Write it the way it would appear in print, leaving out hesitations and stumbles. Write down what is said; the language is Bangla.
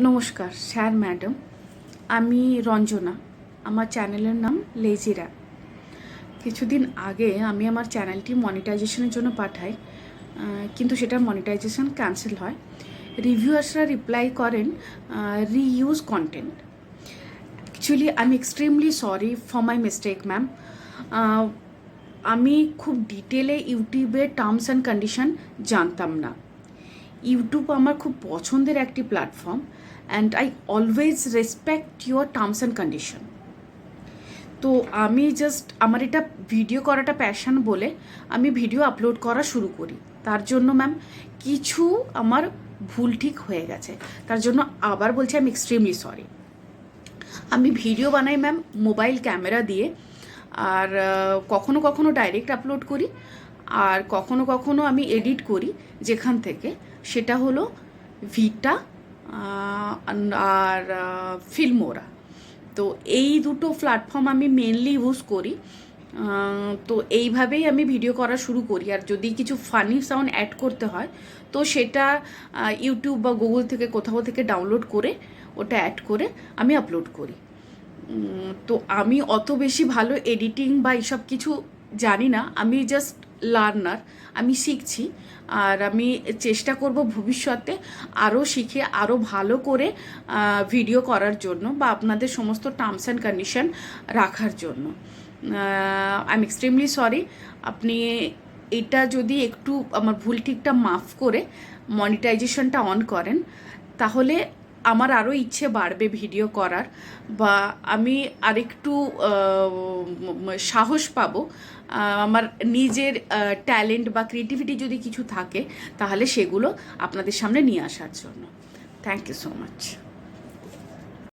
নমস্কার স্যার ম্যাডাম, আমি রঞ্জনা। আমার চ্যানেলের নাম লেজিরা। কিছুদিন আগে আমি আমার চ্যানেলটি মনিটাইজেশনের জন্য পাঠাই, কিন্তু সেটার মনিটাইজেশন ক্যান্সেল হয়। রিভিউয়ার্সরা রিপ্লাই করেন reuse content. Actually I am extremely sorry for my mistake ma'am. আমি খুব ডিটেলে ইউটিউবের টার্মস অ্যান্ড কন্ডিশন জানতাম না। ইউটিউব আমার খুব পছন্দের একটি platform, and I always respect your terms and condition. তো আমি জাস্ট আমার এটা ভিডিও করাটা প্যাশন বলে আমি ভিডিও আপলোড করা শুরু করি। তার জন্য ম্যাম কিছু আমার ভুল ঠিক হয়ে গেছে, তার জন্য আবার বলছি আমি এক্সট্রিমলি সরি। আমি ভিডিও বানাই ম্যাম মোবাইল ক্যামেরা দিয়ে, আর কখনো কখনো ডাইরেক্ট আপলোড করি, আর কখনো কখনো আমি এডিট করি যেখান থেকে, সেটা হলো ভিটা আর ফিল্মোরা। তো এই দুটো প্ল্যাটফর্ম আমি মেনলি ইউজ করি। তো এইভাবেই আমি ভিডিও করা শুরু করি। আর যদি কিছু ফানি সাউন্ড অ্যাড করতে হয় তো সেটা ইউটিউব বা গুগল থেকে কোথাও থেকে ডাউনলোড করে ওটা অ্যাড করে আমি আপলোড করি। তো আমি অত বেশি ভালো এডিটিং বা এইসব কিছু জানি না, আমি জাস্ট লার্নার, আমি শিখছি। আর আমি চেষ্টা করব ভবিষ্যতে আরও শিখে আরও ভালো করে ভিডিও করার জন্য বা আপনাদের সমস্ত টার্মস অ্যান্ড কন্ডিশন রাখার জন্য। I am extremely sorry. আপনি এটা যদি একটু আমার ভুল ঠিকটা মাফ করে মনিটাইজেশনটা অন করেন, তাহলে আমার আরও ইচ্ছে বাড়বে ভিডিও করার, বা আমি আরেকটু সাহস পাবো আমার নিজের ট্যালেন্ট বা ক্রিয়েটিভিটি যদি কিছু থাকে তাহলে সেগুলো আপনাদের সামনে নিয়ে আসার জন্য। Thank you so much.